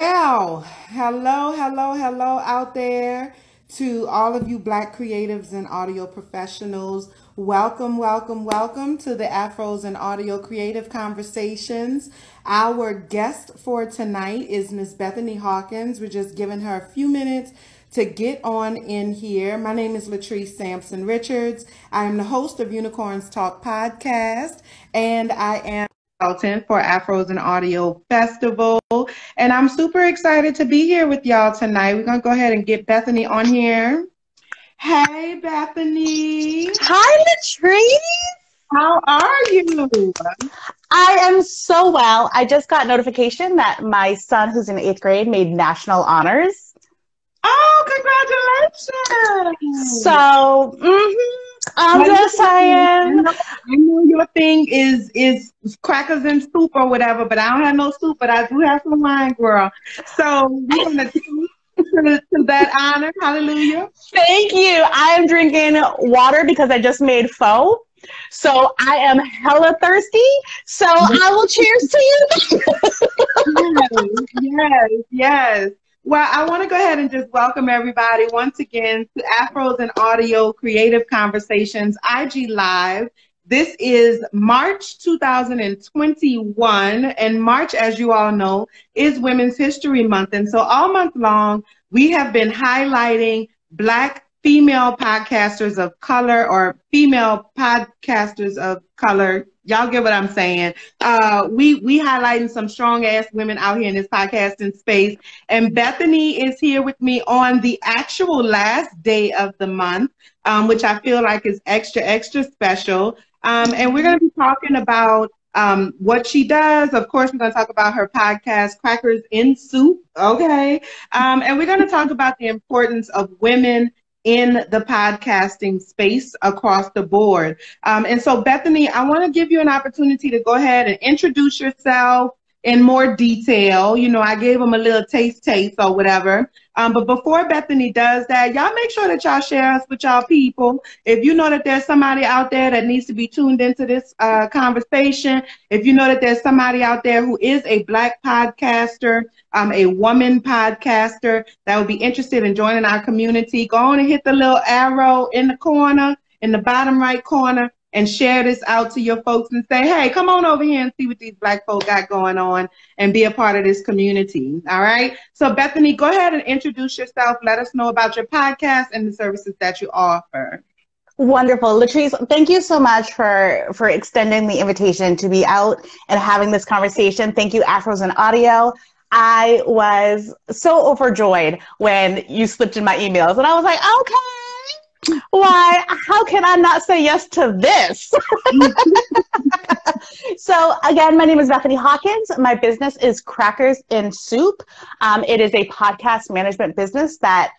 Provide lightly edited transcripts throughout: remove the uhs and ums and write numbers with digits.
Well, hello out there to all of you Black creatives and audio professionals. Welcome to the Afros and Audio Creative Conversations. Our guest for tonight is Miss Bethany Hawkins. We're just giving her a few minutes to get on in here. My name is Latrice Sampson Richards. I am the host of Unicorns Talk podcast, and I am consultant for Afros and Audio Festival. And I'm super excited to be here with y'all tonight. We're going to go ahead and get Bethany on here. Hey, Bethany. Hi, Latrice. How are you? I am so well. I just got notification that my son, who's in 8th grade, made national honors. Oh, congratulations. So, I'm just saying. I know your thing is crackers and soup or whatever, but I don't have no soup, but I do have some wine, girl. So we're going to to that honor. Hallelujah. Thank you. I am drinking water because I just made pho. So I am hella thirsty. So I will cheers to you. Yes. Well, I want to go ahead and just welcome everybody once again to Afros and Audio Creative Conversations IG Live. This is March 2021, and March, as you all know, is Women's History Month. And so all month long, we have been highlighting Black female podcasters of color or female podcasters of color. Y'all get what I'm saying? We highlighting some strong ass women out here in this podcasting space. And Bethany is here with me on the actual last day of the month, which I feel like is extra special. And we're going to be talking about what she does. Of course, we're going to talk about her podcast, Crackers in Soup. Okay. And we're going to talk about the importance of women in the podcasting space across the board. And so, Bethany, I want to give you an opportunity to go ahead and introduce yourself in more detail. You know, I gave them a little taste or whatever. But before Bethany does that, y'all make sure that y'all share us with y'all people. If you know that there's somebody out there that needs to be tuned into this conversation, if you know that there's somebody out there who is a Black podcaster, a woman podcaster that would be interested in joining our community, go on and hit the little arrow in the corner, in the bottom right corner, and share this out to your folks and say, hey, come on over here and see what these Black folk got going on and be a part of this community. All right. So Bethany, go ahead and introduce yourself. Let us know about your podcast and the services that you offer. Wonderful. Latrice, thank you so much for extending the invitation to be out and having this conversation. Thank you, Afros and Audio. I was so overjoyed when you slipped in my emails and I was like, okay. Why, how can I not say yes to this? So again, my name is Bethany Hawkins. My business is Crackers in Soup. It is a podcast management business that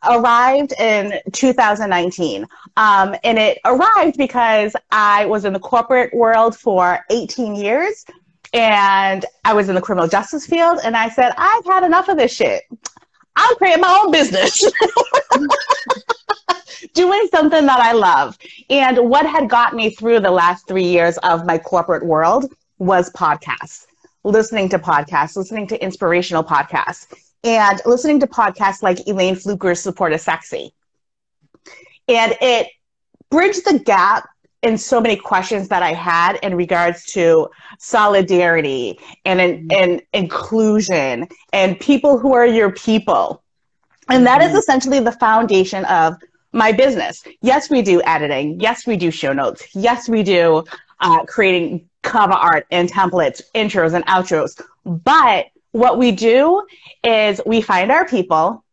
arrived in 2019. And it arrived because I was in the corporate world for 18 years and I was in the criminal justice field. And I said, I've had enough of this shit. I'll create my own business. Doing something that I love. And what had got me through the last 3 years of my corporate world was podcasts, listening to inspirational podcasts, and listening to podcasts like Elaine Fluker's Support is Sexy. And it bridged the gap in so many questions that I had in regards to solidarity and inclusion and people who are your people. And that is essentially the foundation of my business. Yes, we do editing. Yes, we do show notes. Yes, we do creating cover art and templates, intros and outros. But what we do is we find our people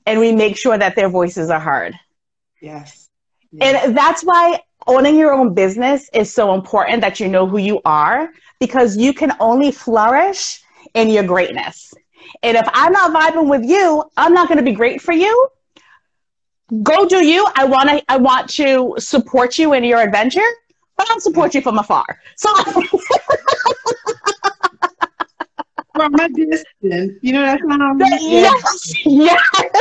and we make sure that their voices are heard. Yes. And that's why owning your own business is so important, that you know who you are, because you can only flourish in your greatness. And if I'm not vibing with you, I'm not going to be great for you. Go do you. I want to support you in your adventure, but I'll support you from afar. So from a distance, you know that sounds. Yes.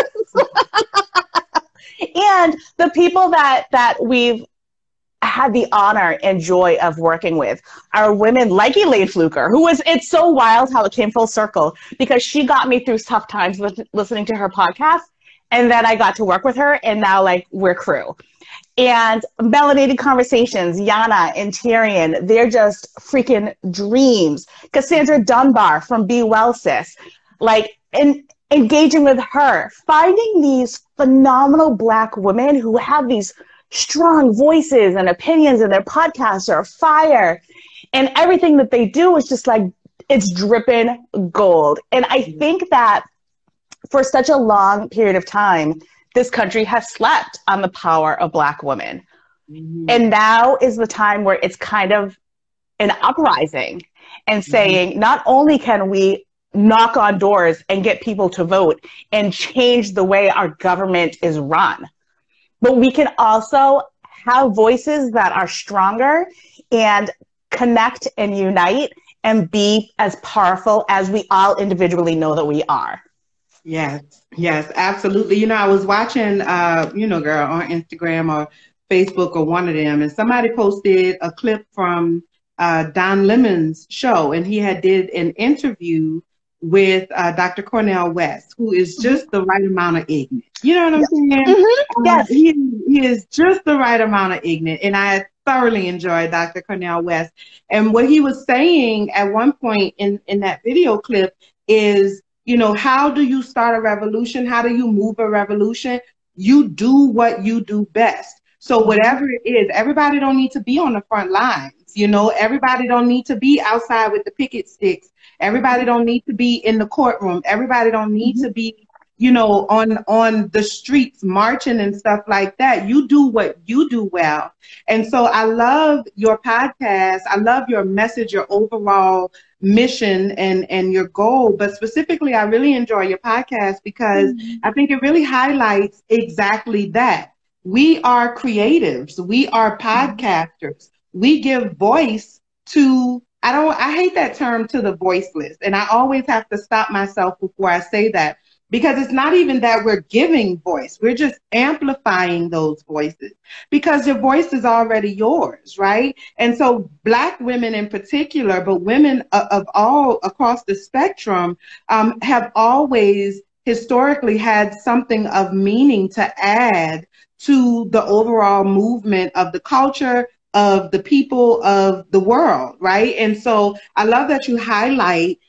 And the people that we've had the honor and joy of working with are women like Elaine Fluker, it's so wild how it came full circle, because she got me through tough times listening to her podcast. And then I got to work with her, and now like we're crew. And Melanated Conversations, Yana and Tyrion, they're just freaking dreams. Cassandra Dunbar from Be Well Sis, like, and engaging with her, finding these phenomenal Black women who have these strong voices and opinions, and their podcasts are fire, and everything that they do is just like, it's dripping gold. And I think that for such a long period of time, this country has slept on the power of Black women. Mm-hmm. And now is the time where it's kind of an uprising and saying, not only can we knock on doors and get people to vote and change the way our government is run, but we can also have voices that are stronger and connect and unite and be as powerful as we all individually know that we are. Yes, absolutely. I was watching, girl, on Instagram or Facebook or one of them, and somebody posted a clip from Don Lemon's show, and he had did an interview with Dr. Cornel West, who is just the right amount of ignorant. You know what I'm saying? Mm-hmm. Yes. He is just the right amount of ignorant, and I thoroughly enjoyed Dr. Cornel West. And what he was saying at one point in that video clip is, how do you start a revolution? How do you move a revolution? You do what you do best. So whatever it is, everybody don't need to be on the front lines. Everybody don't need to be outside with the picket sticks. Everybody don't need to be in the courtroom. Everybody don't need to be, on the streets marching and stuff like that. You do what you do well. And so I love your podcast. I love your message, your overall mission and your goal. But specifically, I really enjoy your podcast because I think it really highlights exactly that. We are creatives. We are podcasters. We give voice to, I hate that term, to the voiceless. And I always have to stop myself before I say that, because it's not even that we're giving voice. We're just amplifying those voices, because your voice is already yours, right? And so Black women in particular, but women of all across the spectrum, have always historically had something of meaning to add to the overall movement of the culture, of the people, of the world, right? And so I love that you highlight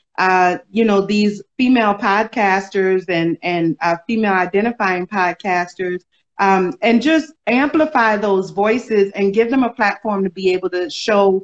these female podcasters and female identifying podcasters, and just amplify those voices and give them a platform to be able to show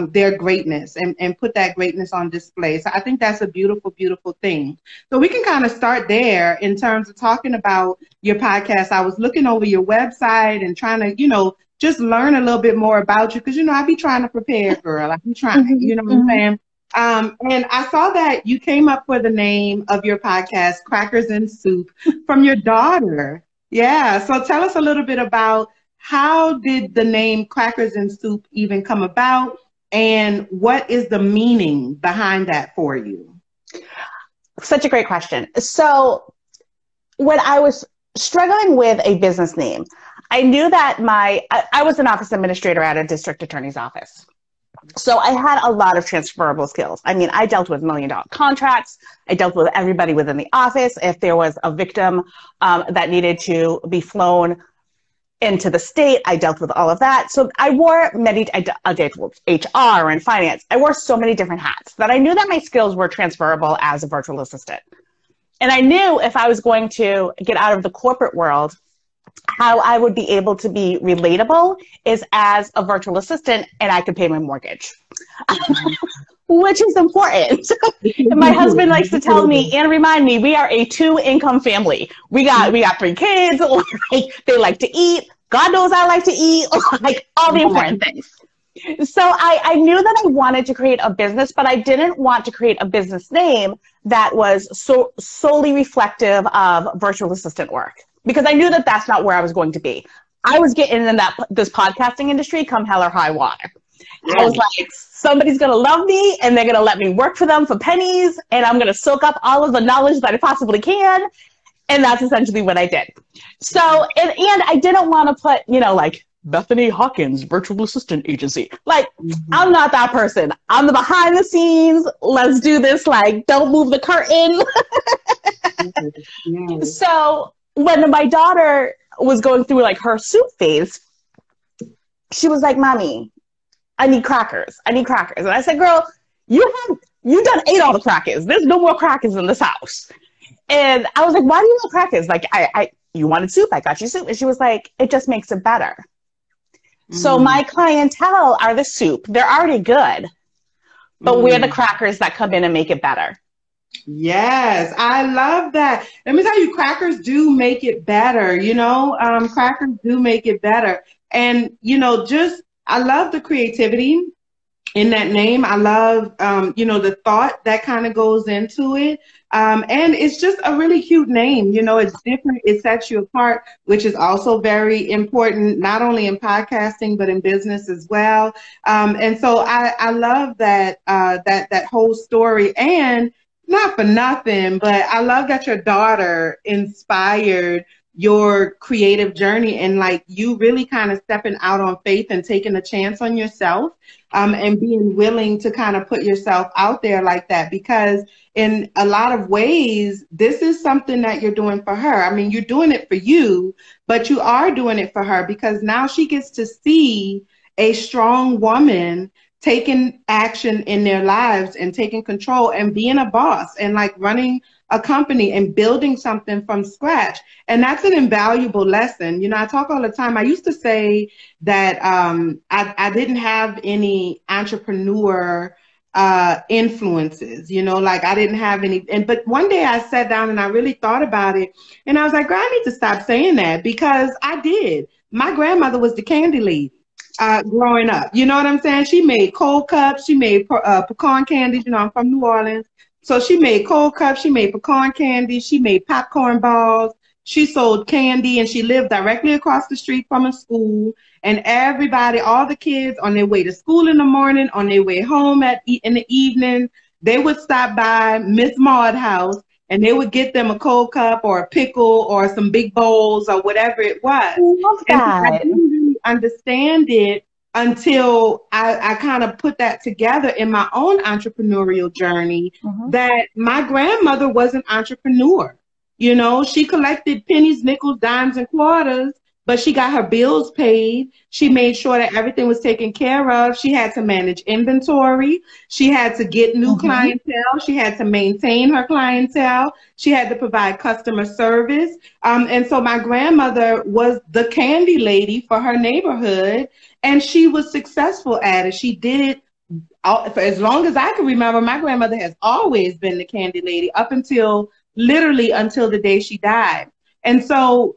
their greatness and put that greatness on display. So I think that's a beautiful, beautiful thing. So we can kind of start there in terms of talking about your podcast. I was looking over your website and trying to, just learn a little bit more about you, because, I be trying to prepare, girl. I be trying, you know what I'm saying? And I saw that you came up with the name of your podcast, Crackers and Soup, from your daughter. Yeah. So tell us a little bit about, how did the name Crackers and Soup even come about, and what is the meaning behind that for you? Such a great question. So when I was struggling with a business name, I knew that I was an office administrator at a district attorney's office. So I had a lot of transferable skills. I mean, I dealt with $1 million contracts. I dealt with everybody within the office. If there was a victim that needed to be flown into the state, I dealt with all of that. So I wore I dealt with HR and finance. I wore so many different hats that I knew that my skills were transferable as a virtual assistant. And I knew if I was going to get out of the corporate world, how I would be able to be relatable is as a virtual assistant, and I could pay my mortgage, which is important. My husband likes to tell me and remind me, we are a 2-income family. We got 3 kids. They like to eat. God knows I like to eat. Like all the important things. So I knew that I wanted to create a business, but I didn't want to create a business name that was solely reflective of virtual assistant work, because I knew that that's not where I was going to be. I was getting in this podcasting industry come hell or high water. I was like, somebody's going to love me and they're going to let me work for them for pennies, and I'm going to soak up all of the knowledge that I possibly can. And that's essentially what I did. So, and I didn't want to put, like Bethany Hawkins, virtual assistant agency. Like, Mm-hmm. I'm not that person. I'm the behind the scenes. Let's do this. Like, don't move the curtain. Yes. So when my daughter was going through like her soup phase, she was like, Mommy, I need crackers. I need crackers. And I said, girl, you done ate all the crackers. There's no more crackers in this house. And I was like, why do you want crackers? Like, you wanted soup. I got you soup. And she was like, it just makes it better. So my clientele are the soup. They're already good, but we're the crackers that come in and make it better. Yes, I love that. Let me tell you, crackers do make it better. Crackers do make it better. And, I love the creativity in that name. I love, the thought that kind of goes into it. And it's just a really cute name. It's different. It sets you apart, which is also very important, not only in podcasting, but in business as well. And so I love that, that whole story. And not for nothing, but I love that your daughter inspired your creative journey, and like you really kind of stepping out on faith and taking a chance on yourself, and being willing to kind of put yourself out there like that, because in a lot of ways, this is something that you're doing for her. I mean, you're doing it for you, but you are doing it for her because now she gets to see a strong woman taking action in their lives and taking control and being a boss and like running a company and building something from scratch. And that's an invaluable lesson. I talk all the time. I used to say that I didn't have any entrepreneur influences, like I didn't have any. But one day I sat down and I really thought about it. And I was like, girl, I need to stop saying that, because I did. My grandmother was the candy lady. Growing up, you know what I'm saying? She made cold cups. She made pecan candies. I'm from New Orleans. So she made cold cups. She made pecan candy. She made popcorn balls. She sold candy, and she lived directly across the street from a school. And everybody, all the kids on their way to school in the morning, on their way home in the evening, they would stop by Miss Maud's house, and they would get them a cold cup or a pickle or some big bowls or whatever it was. I love that. And I didn't really understand it until I kind of put that together in my own entrepreneurial journey, that my grandmother was an entrepreneur. She collected pennies, nickels, dimes, and quarters, but she got her bills paid. She made sure that everything was taken care of. She had to manage inventory. She had to get new clientele. She had to maintain her clientele. She had to provide customer service. And so my grandmother was the candy lady for her neighborhood, and she was successful at it. She did it for as long as I can remember. My grandmother has always been the candy lady up until the day she died. And so,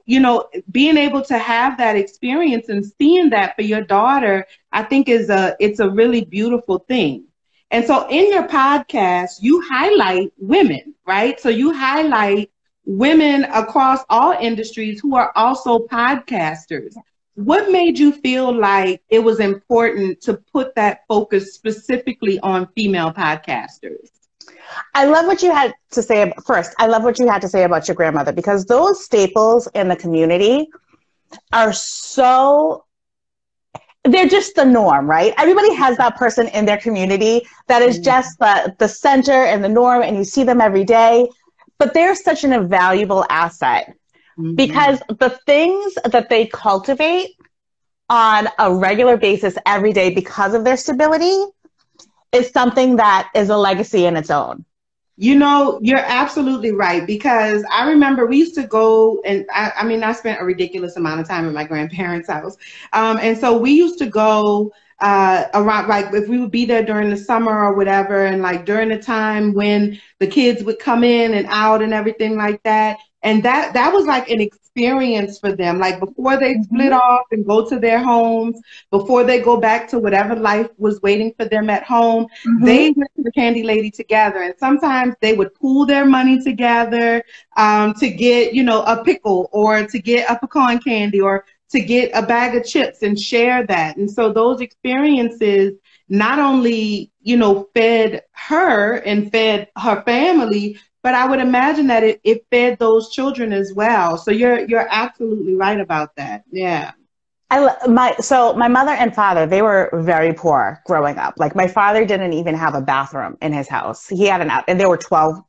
being able to have that experience and seeing that for your daughter, I think it's a really beautiful thing. And so in your podcast, you highlight women, right? So you highlight women across all industries who are also podcasters. What made you feel like it was important to put that focus specifically on female podcasters? I love what you had to say. First, I love what you had to say about your grandmother, because those staples in the community are they're just the norm, right? Everybody has that person in their community that is just the center and the norm, and you see them every day. But they're such an invaluable asset, because the things that they cultivate on a regular basis every day because of their stability is something that is a legacy in its own. You're absolutely right, because I remember we used to go, and I spent a ridiculous amount of time at my grandparents' house. And so we used to go around, like if we would be there during the summer or whatever, and like during the time when the kids would come in and out and everything like that. And that was like an experience for them. Like before they split off and go to their homes, before they go back to whatever life was waiting for them at home, they went to the candy lady together. And sometimes they would pool their money together to get, a pickle, or to get a pecan candy, or to get a bag of chips and share that. And so those experiences not only, fed her and fed her family, but I would imagine that it fed those children as well. So you're absolutely right about that. Yeah. My mother and father, they were very poor growing up. Like my father didn't even have a bathroom in his house. He had and there were 12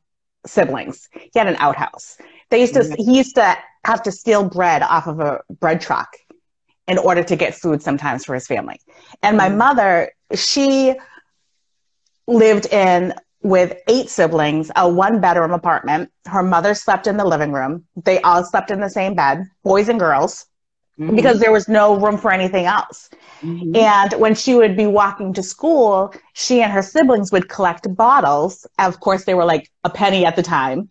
siblings. He had an outhouse. He used to have to steal bread off of a bread truck in order to get food sometimes for his family. And my mother, she lived with 8 siblings, a 1-bedroom apartment. Her mother slept in the living room. They all slept in the same bed, boys and girls. Because there was no room for anything else. And when she would be walking to school, she and her siblings would collect bottles. Of course, they were like a penny at the time.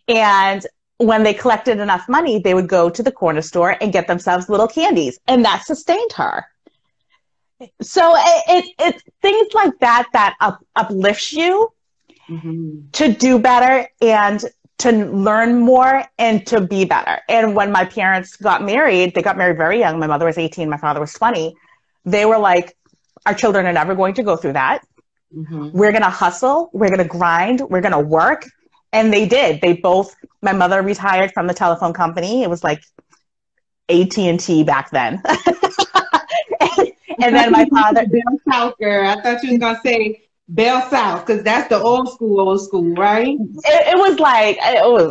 And when they collected enough money, they would go to the corner store and get themselves little candies. And that sustained her. So it things like that uplifts you to do better and to learn more and to be better. And when my parents got married, they got married very young. My mother was 18, my father was 20. They were like, our children are never going to go through that. We're going to hustle. We're going to grind. We're going to work. And they did. My mother retired from the telephone company. It was like AT&T back then. and then my father. Bell South, girl. I thought you was going to say Bell South, because that's the old school, right? It was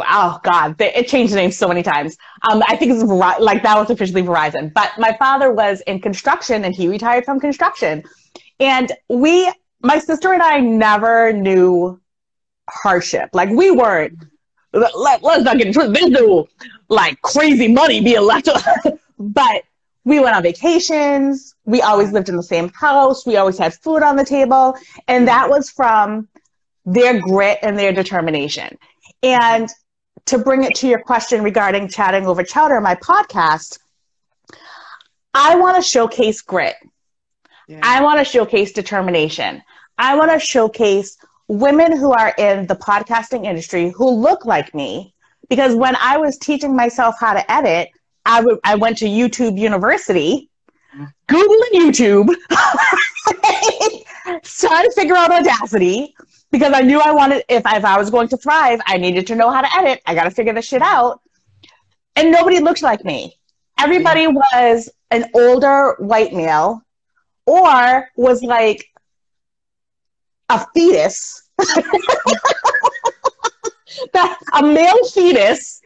oh God, it changed the name so many times. I think it's like that was officially Verizon. But my father was in construction and he retired from construction. And my sister and I never knew hardship. Like we weren't, let's not get into it. There's no like crazy money being left. But we went on vacations. We always lived in the same house. We always had food on the table. And that was from their grit and their determination. And to bring it to your question regarding Chatting Over Chowder, my podcast, I want to showcase grit. Yeah. I want to showcase determination. I want to showcase women who are in the podcasting industry who look like me. Because when I was teaching myself how to edit, I went to YouTube University, Googling YouTube, trying to figure out Audacity, because I knew if I was going to thrive, I needed to know how to edit. I got to figure this shit out. And nobody looked like me. Everybody was an older white male or was like a fetus, a male fetus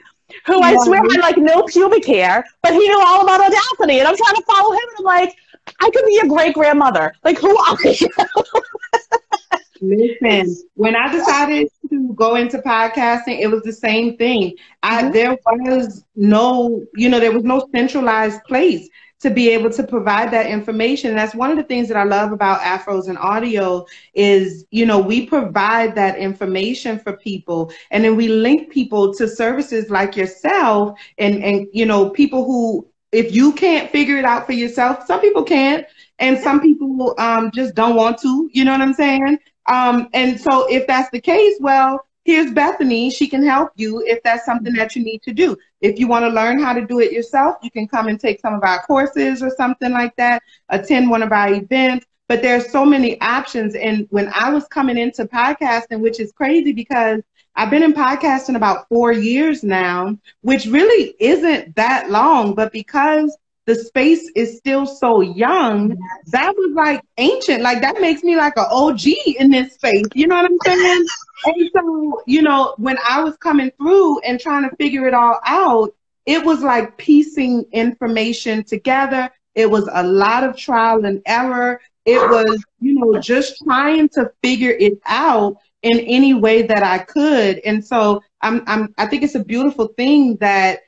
who I swear had like no pubic hair, but he knew all about Audacity. And I'm trying to follow him and I'm like, I could be a great grandmother. Like, who are you? Listen, when I decided to go into podcasting, it was the same thing. There was no centralized place to be able to provide that information. And that's one of the things that I love about Afros and audio is, we provide that information for people, and then we link people to services like yourself and people who, if you can't figure it out for yourself, some people can't, and some people just don't want to, you know what I'm saying? And so if that's the case, well, here's Bethany. She can help you if that's something that you need to do. If you want to learn how to do it yourself, you can come and take some of our courses or something like that, attend one of our events. But there's so many options. And when I was coming into podcasting, which is crazy because I've been in podcasting about 4 years now, which really isn't that long, but because the space is still so young, that was like ancient. Like that makes me like an OG in this space. You know what I'm saying? And so, when I was coming through and trying to figure it all out, it was like piecing information together. It was a lot of trial and error. It was, just trying to figure it out in any way that I could. And so I think it's a beautiful thing that,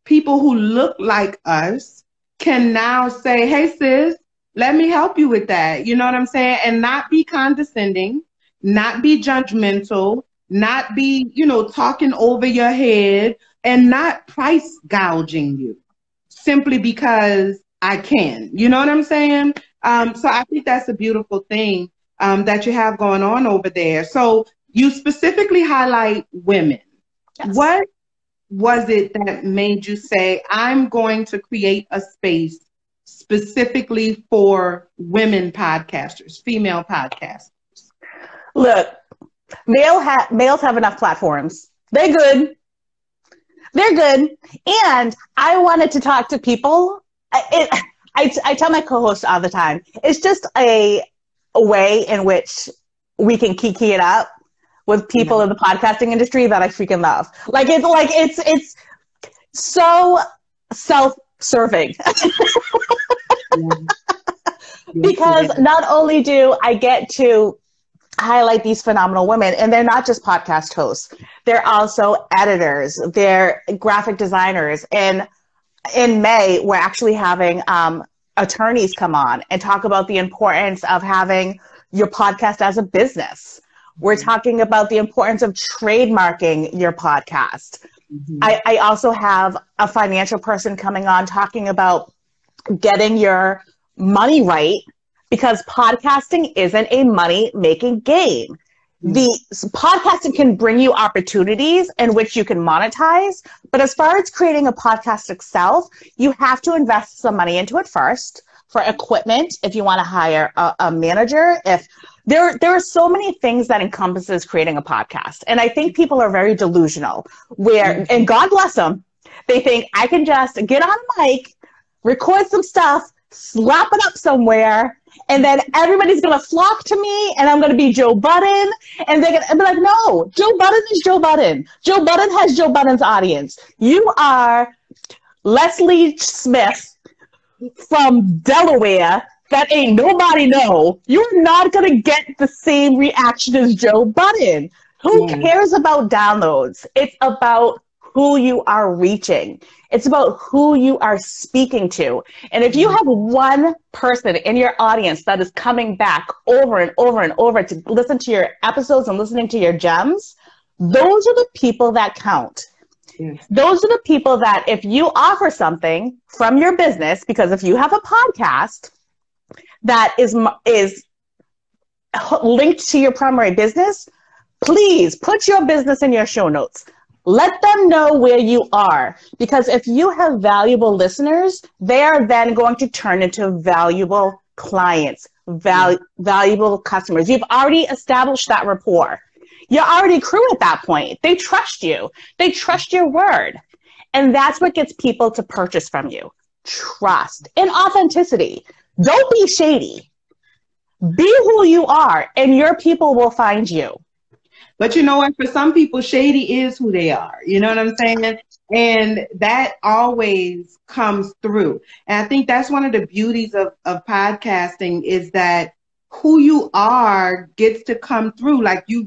people who look like us can now say, hey, sis, let me help you with that. You know what I'm saying? And not be condescending, not be judgmental, not be, talking over your head, and not price gouging you simply because I can. You know what I'm saying? So I think that's a beautiful thing that you have going on over there. So you specifically highlight women. Yes. What was it that made you say, I'm going to create a space specifically for women podcasters, female podcasters? Look, males have enough platforms. They're good. And I wanted to talk to people. I tell my co-hosts all the time, it's just a way in which we can kiki it up with people in the podcasting industry that I freaking love. It's so self-serving. Because not only do I get to highlight these phenomenal women, and they're not just podcast hosts, they're also editors, they're graphic designers. And in May, we're actually having attorneys come on and talk about the importance of having your podcast as a business. We're talking about the importance of trademarking your podcast. I also have a financial person coming on talking about getting your money right, because podcasting isn't a money-making game. The podcasting can bring you opportunities in which you can monetize, but as far as creating a podcast itself, you have to invest some money into it first for equipment. If you want to hire a manager, if there are so many things that encompasses creating a podcast, and I think people are very delusional. And God bless them, they think I can just get on a mic, record some stuff, slap it up somewhere, and then everybody's going to flock to me, and I'm going to be Joe Budden, and they're going to be like, no, Joe Budden is Joe Budden. Joe Budden has Joe Budden's audience. You are Leslie Smith from Delaware that ain't nobody know. You're not going to get the same reaction as Joe Budden. Who cares about downloads? It's about who you are reaching. It's about who you are speaking to. And if you have one person in your audience that is coming back over and over and over to listen to your episodes and listening to your gems, those are the people that count. Those are the people that if you offer something from your business, because if you have a podcast that is linked to your primary business, please put your business in your show notes. Let them know where you are, because if you have valuable listeners, they are then going to turn into valuable clients, valuable customers. You've already established that rapport. You're already crew at that point. They trust you. They trust your word. And that's what gets people to purchase from you. Trust and authenticity. Don't be shady. Be who you are, and your people will find you. But you know what? For some people, shady is who they are. You know what I'm saying? And that always comes through. And I think that's one of the beauties of podcasting, is that who you are gets to come through. Like you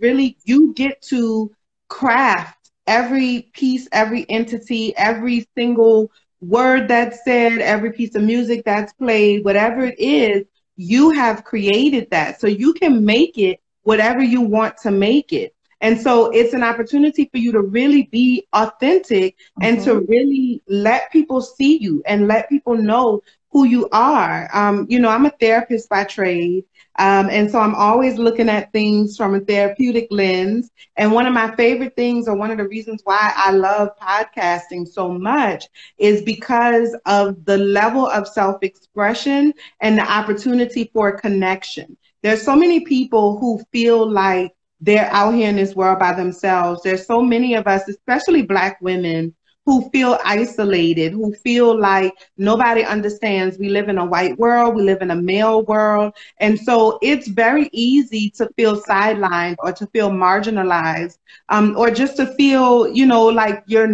get to craft every piece, every entity, every single word that's said, every piece of music that's played, whatever it is, you have created that. So you can make it whatever you want to make it. And so it's an opportunity for you to really be authentic and to really let people see you and let people know who you are. You know, I'm a therapist by trade. And so I'm always looking at things from a therapeutic lens. And one of my favorite things, or one of the reasons why I love podcasting so much, is because of the level of self-expression and the opportunity for connection. There's so many people who feel like they're out here in this world by themselves. There's so many of us, especially Black women, who feel isolated, who feel like nobody understands. We live in a white world, we live in a male world. And so it's very easy to feel sidelined or to feel marginalized, or just to feel, you know, like you're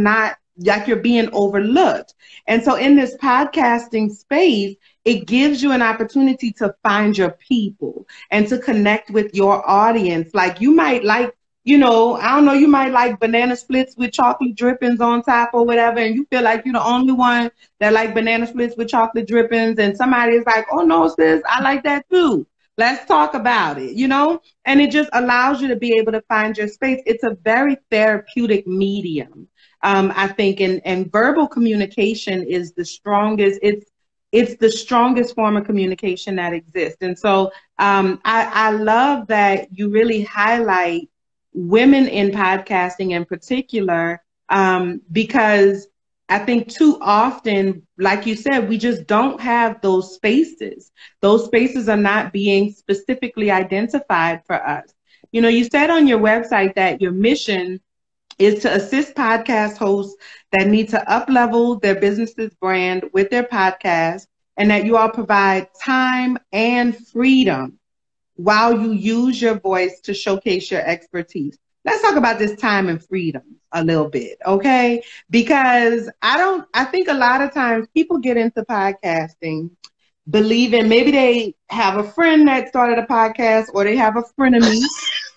being overlooked. And so in this podcasting space, it gives you an opportunity to find your people and to connect with your audience. Like you might like, you know, I don't know, you might like banana splits with chocolate drippings on top or whatever, and you feel like you're the only one that like banana splits with chocolate drippings, and somebody is like, oh no, sis, I like that too. Let's talk about it, you know? And it just allows you to be able to find your space. It's a very therapeutic medium, I think, and verbal communication is the strongest. It's the strongest form of communication that exists. And so I love that you really highlight women in podcasting in particular, because I think too often, like you said, we just don't have those spaces. Those spaces are not being specifically identified for us. You know, you said on your website that your mission is to assist podcast hosts that need to up-level their business's brand with their podcast, and that you all provide time and freedom while you use your voice to showcase your expertise. Let's talk about this time and freedom a little bit, okay? Because I think a lot of times people get into podcasting believing maybe they have a friend that started a podcast, or they have a frenemy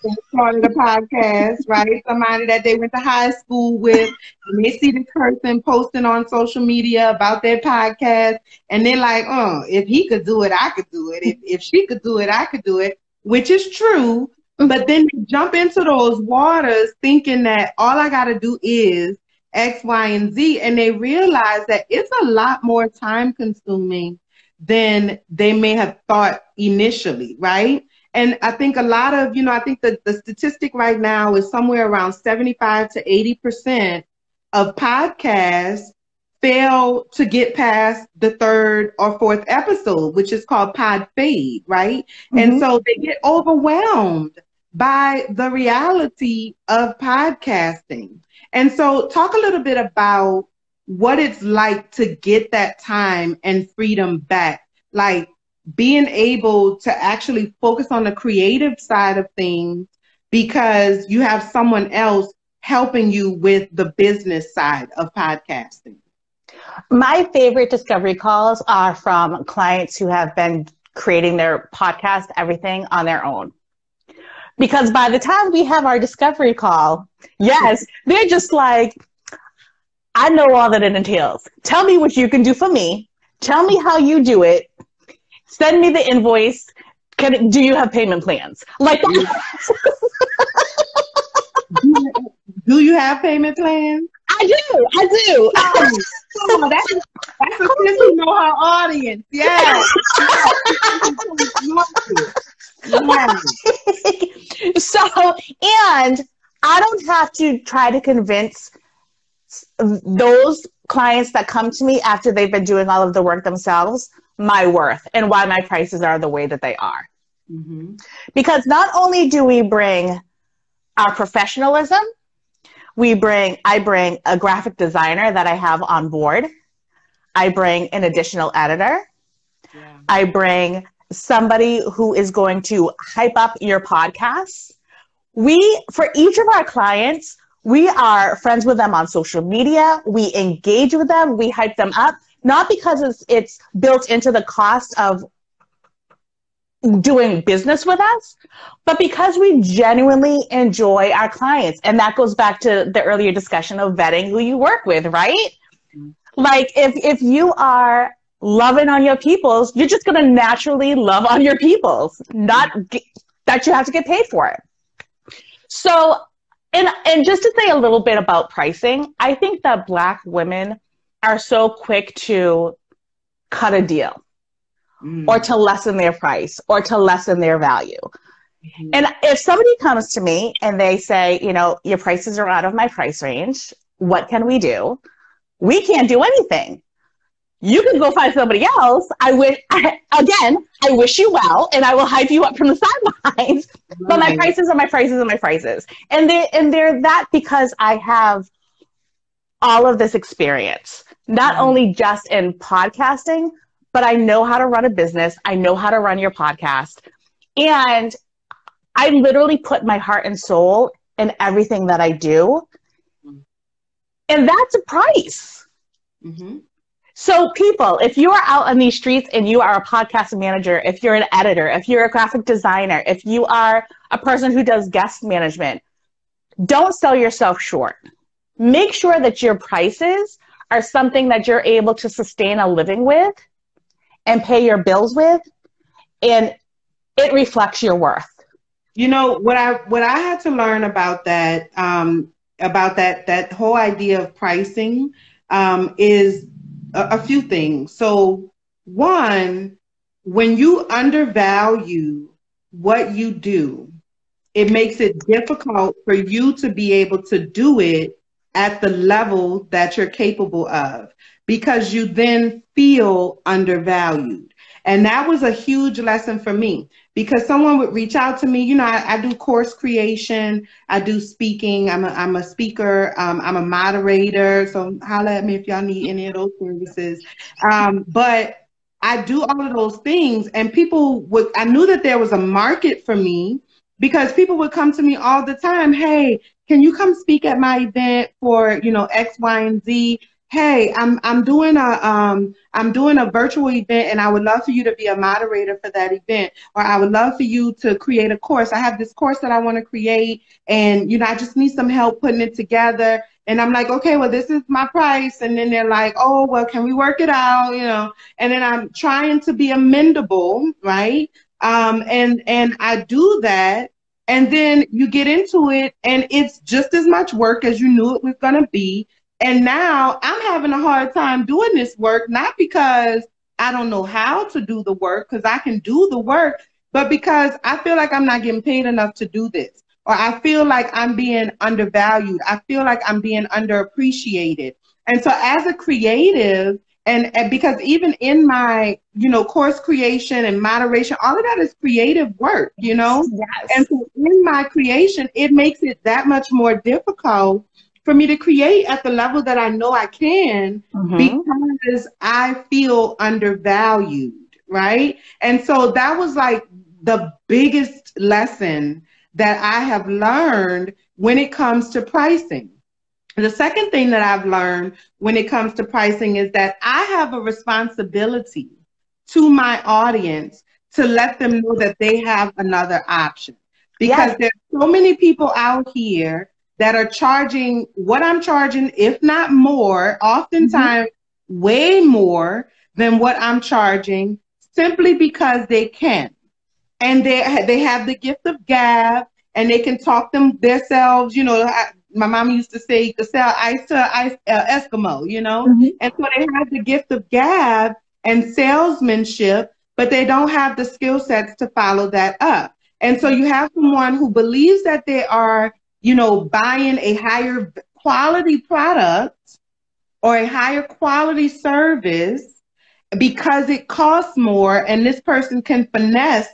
that started a podcast, right? Somebody that they went to high school with, and they see the person posting on social media about their podcast, and they're like, oh, if he could do it, I could do it. If she could do it, I could do it, which is true. But then they jump into those waters thinking that all I got to do is X, Y, and Z, and they realize that it's a lot more time consuming than they may have thought initially, right? And I think a lot of, I think that the statistic right now is somewhere around 75 to 80% of podcasts fail to get past the third or fourth episode, which is called pod fade, right? Mm-hmm. And so they get overwhelmed by the reality of podcasting. And so talk a little bit about what it's like to get that time and freedom back, like being able to actually focus on the creative side of things because you have someone else helping you with the business side of podcasting. My favorite discovery calls are from clients who have been creating their podcast, everything on their own. Because by the time we have our discovery call, yes, they're just like, I know all that it entails. Tell me what you can do for me. Tell me how you do it. Send me the invoice. Do you have payment plans? Like that. Do you have payment plans? I do. Oh, that's a simply know her audience. Yeah. So, and I don't have to try to convince those clients that come to me after they've been doing all of the work themselves my worth and why my prices are the way that they are. Mm-hmm. Because not only do we bring our professionalism, I bring a graphic designer that I have on board. I bring an additional editor. Yeah. I bring somebody who is going to hype up your podcast. For each of our clients, we are friends with them on social media. We engage with them. We hype them up, not because it's built into the cost of doing business with us, but because we genuinely enjoy our clients. And that goes back to the earlier discussion of vetting who you work with, right? Mm-hmm. Like if you are loving on your peoples, you're just going to naturally love on your peoples, not that you have to get paid for it. So, and just to say a little bit about pricing, I think that Black women are so quick to cut a deal or to lessen their price or to lessen their value. Mm-hmm. And if somebody comes to me and they say, your prices are out of my price range, what can we do? We can't do anything. You can go find somebody else. I wish you well, and I will hype you up from the sidelines. Right. But my prices are my prices and my prices. And they're that because I have all of this experience, not only just in podcasting, but I know how to run a business. I know how to run your podcast. And I literally put my heart and soul in everything that I do. And that's a price. Mm-hmm. So people, if you are out on these streets and you are a podcast manager, if you're an editor, if you're a graphic designer, if you are a person who does guest management, don't sell yourself short. Make sure that your prices are something that you're able to sustain a living with and pay your bills with, and it reflects your worth. What I had to learn about that whole idea of pricing is a few things. So one, when you undervalue what you do, it makes it difficult for you to be able to do it at the level that you're capable of, because you then feel undervalued. And that was a huge lesson for me, because someone would reach out to me. I do course creation, I do speaking, I'm a speaker, I'm a moderator. So holla at me if y'all need any of those services. But I do all of those things, and I knew that there was a market for me because people would come to me all the time. Hey, can you come speak at my event for, X, Y, and Z? Hey, I'm doing a virtual event and I would love for you to be a moderator for that event, or I would love for you to create a course. I have this course that I want to create, and I just need some help putting it together. And I'm like, okay, well, this is my price. And then they're like, oh, well, can we work it out? And then I'm trying to be amendable, right? And I do that. And then you get into it and it's just as much work as you knew it was going to be. And now I'm having a hard time doing this work, not because I don't know how to do the work, because I can do the work, but because I feel like I'm not getting paid enough to do this. Or I feel like I'm being undervalued. I feel like I'm being underappreciated. And so as a creative, and because even in my, course creation and moderation, all of that is creative work, Yes. And so in my creation, it makes it that much more difficult for me to create at the level that I know I can, because I feel undervalued, right? And so that was like the biggest lesson that I have learned when it comes to pricing. The second thing that I've learned when it comes to pricing is that I have a responsibility to my audience to let them know that they have another option. Because there's so many people out here that are charging what I'm charging, if not more, oftentimes way more than what I'm charging, simply because they can. And they have the gift of gab, and they can talk them themselves. My mom used to say you could sell ice to Eskimo, And so they have the gift of gab and salesmanship, but they don't have the skill sets to follow that up. And so you have someone who believes that they are, buying a higher quality product or a higher quality service because it costs more, and this person can finesse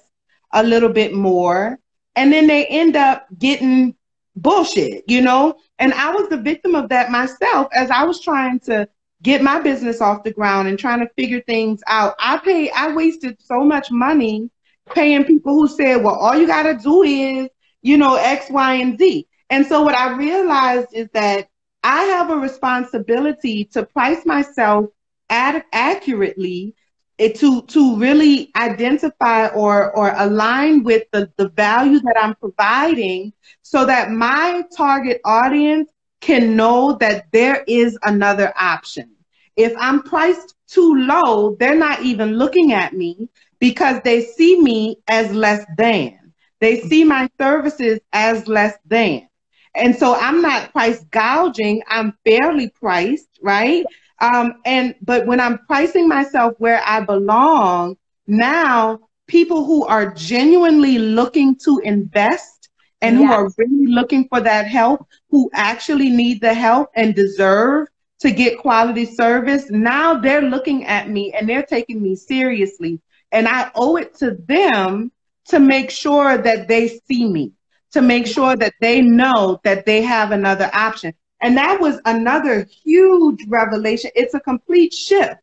a little bit more, and then they end up getting bullshit, And I was the victim of that myself as I was trying to get my business off the ground and trying to figure things out. I wasted so much money paying people who said, well, all you got to do is, X, Y, and Z. And so what I realized is that I have a responsibility to price myself accurately, to really identify or align with the value that I'm providing, so that my target audience can know that there is another option. If I'm priced too low, they're not even looking at me because they see me as less than. They see my services as less than. And so I'm not price gouging, I'm fairly priced, right? But when I'm pricing myself where I belong, now people who are genuinely looking to invest and who are really looking for that help, who actually need the help and deserve to get quality service, now they're looking at me and they're taking me seriously. And I owe it to them to make sure that they see me, to make sure that they know that they have another option. And that was another huge revelation. It's a complete shift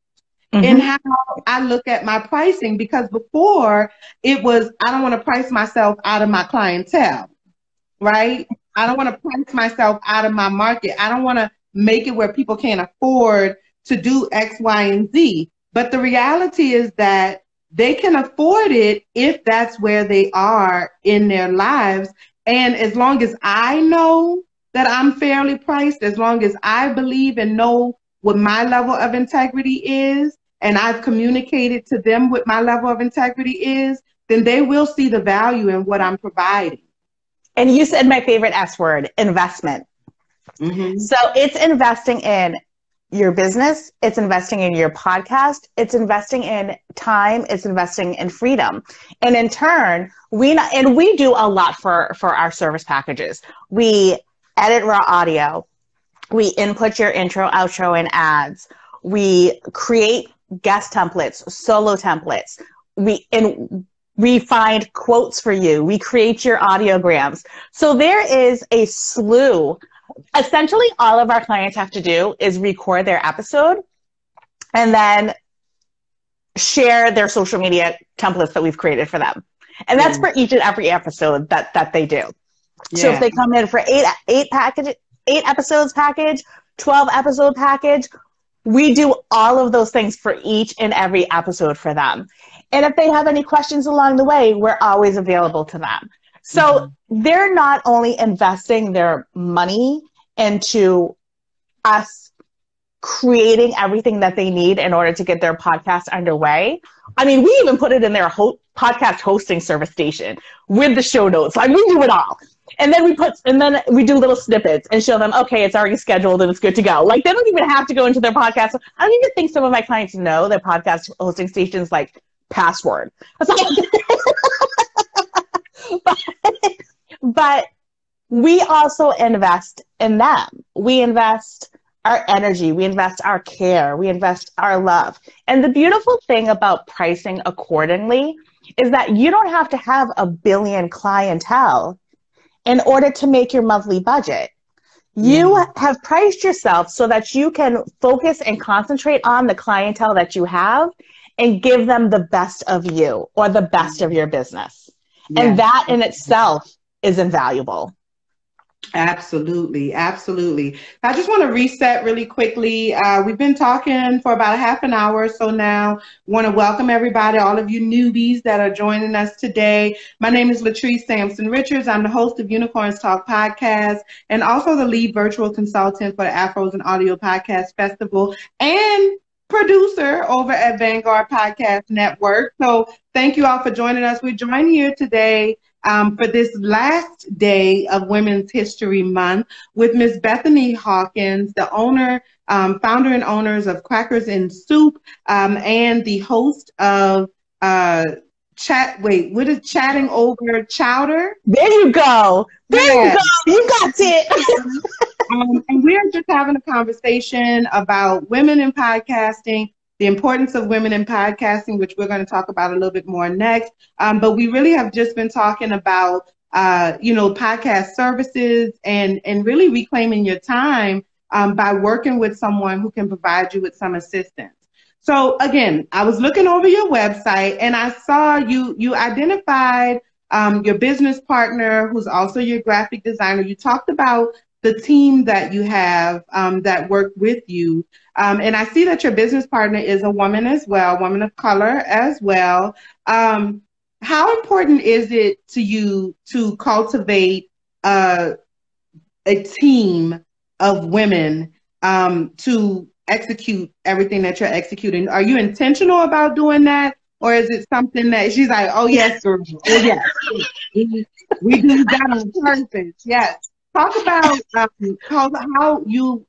in how I look at my pricing, because before it was, I don't want to price myself out of my clientele, right? I don't want to price myself out of my market. I don't want to make it where people can't afford to do X, Y, and Z. But the reality is that they can afford it if that's where they are in their lives. And as long as I know that I'm fairly priced, as long as I believe and know what my level of integrity is, and I've communicated to them what my level of integrity is, then they will see the value in what I'm providing. And you said my favorite S word, investment. So it's investing in your business, it's investing in your podcast, it's investing in time, it's investing in freedom. And in turn, we do a lot for our service packages. We edit raw audio, we input your intro, outro, and ads. We create guest templates, solo templates. We find quotes for you. We create your audiograms. So there is a slew. Essentially, all of our clients have to do is record their episode, and then share their social media templates that we've created for them. And that's for each and every episode that they do. Yeah. So if they come in for eight episodes package, 12 episode package, we do all of those things for each and every episode for them. And if they have any questions along the way, we're always available to them. So they're not only investing their money into us creating everything that they need in order to get their podcast underway. I mean, we even put it in their podcast hosting service station with the show notes. Like, we do it all. And then we do little snippets and show them, okay, it's already scheduled and it's good to go. Like, they don't even have to go into their podcast. I don't even think some of my clients know their podcast hosting station's like password. But we also invest in them. We invest our energy, we invest our care, we invest our love. And the beautiful thing about pricing accordingly is that you don't have to have a billion clientele in order to make your monthly budget. You have priced yourself so that you can focus and concentrate on the clientele that you have and give them the best of you or the best of your business. And that in itself is invaluable. Absolutely. Absolutely. I just want to reset really quickly. We've been talking for about half an hour or so now. Want to welcome everybody, all of you newbies that are joining us today. My name is Latrice Sampson Richards. I'm the host of Unicorns Talk Podcast and also the lead virtual consultant for the Afros and Audio Podcast Festival and producer over at Vanguard Podcast Network. So thank you all for joining us. We're joined here today for this last day of Women's History Month with Miss Bethany Hawkins, the owner, founder and owners of Crackers and Soup, and the host of Chatting Over Chowder? There you go. There you go. You got it. And we're just having a conversation about women in podcasting, the importance of women in podcasting, which we're going to talk about a little bit more next. But we really have just been talking about, podcast services and really reclaiming your time by working with someone who can provide you with some assistance. So again, I was looking over your website and I saw you identified your business partner, who's also your graphic designer. You talked about the team that you have that work with you. And I see that your business partner is a woman as well, woman of color as well. How important is it to you to cultivate a team of women to execute everything that you're executing? Are you intentional about doing that? Or is it something that she's like, oh, yes, girl. Oh, yes. We do that on purpose. Yes. Talk about how you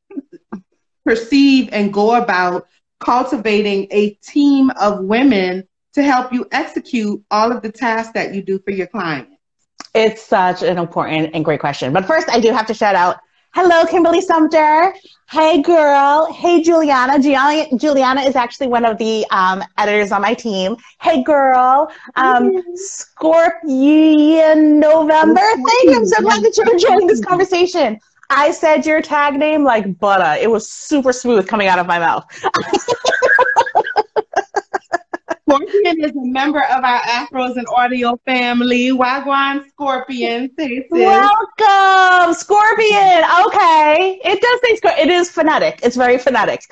perceive and go about cultivating a team of women to help you execute all of the tasks that you do for your clients. It's such an important and great question. But first, I do have to shout out, hello, Kimberly Sumter. Hey, girl. Hey, Juliana. Juliana is actually one of the editors on my team. Hey, girl. Scorpion November. Thank you. I'm so glad that you're enjoying this conversation. I said your tag name like butter. It was super smooth coming out of my mouth. Scorpion is a member of our Afros and Audio family. Wagwan Scorpion. Welcome, Scorpion. Okay. It does say Scorpion. It is phonetic. It's very phonetic.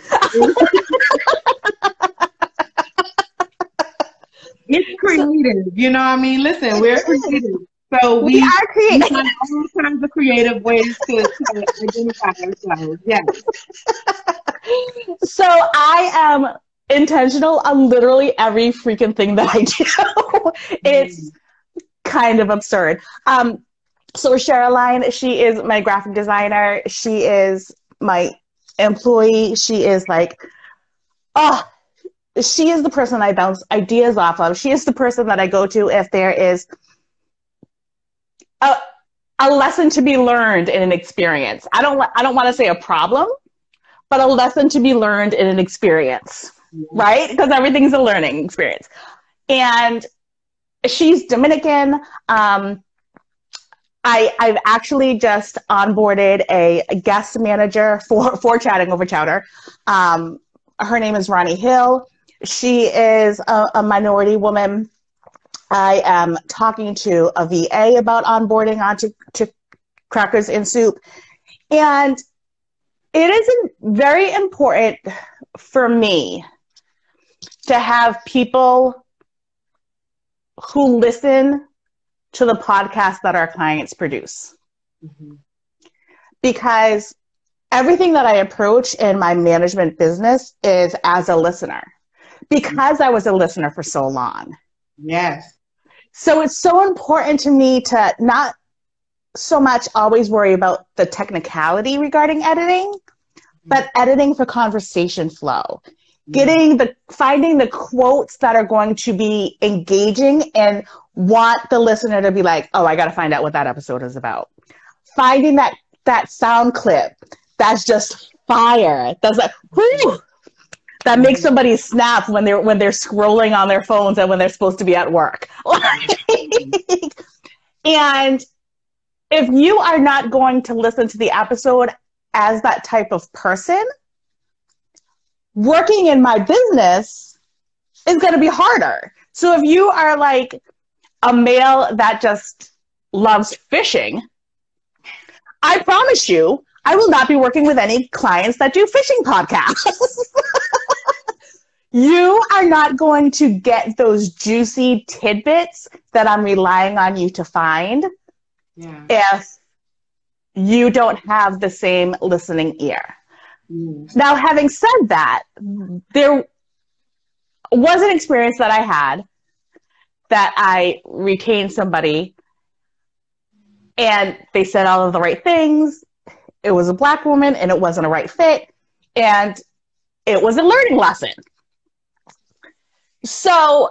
It's creative. You know what I mean? Listen, we're creative. So we are creative. We find all kinds of creative ways to identify ourselves. Yes. So I am intentional on literally every freaking thing that I do. It's kind of absurd. So Sherilyn, she is my graphic designer. She is my employee. She is like, she is the person I bounce ideas off of. She is the person that I go to if there is a lesson to be learned in an experience. I don't want to say a problem, but a lesson to be learned in an experience, right? Because everything's a learning experience. And she's Dominican. I've actually just onboarded a guest manager for Chatting Over Chowder. Her name is Ronnie Hill. She is a minority woman. I am talking to a VA about onboarding onto Crackers and Soup. And it is very important for me to have people who listen to the podcast that our clients produce. Mm-hmm. Because everything that I approach in my management business is as a listener, because I was a listener for so long. Yes. So it's so important to me to not so much always worry about the technicality regarding editing, but editing for conversation flow. Finding the quotes that are going to be engaging and want the listener to be like, oh, I got to find out what that episode is about. Finding that sound clip that's just fire. That's like, whoo, that makes somebody snap when they're scrolling on their phones and when they're supposed to be at work. And if you are not going to listen to the episode as that type of person, working in my business is going to be harder. So if you are like a male that just loves fishing, I promise you, I will not be working with any clients that do fishing podcasts. You are not going to get those juicy tidbits that I'm relying on you to find if you don't have the same listening ear. Now, having said that, there was an experience that I had that I retained somebody and they said all of the right things. It was a Black woman and it wasn't a right fit. And it was a learning lesson. So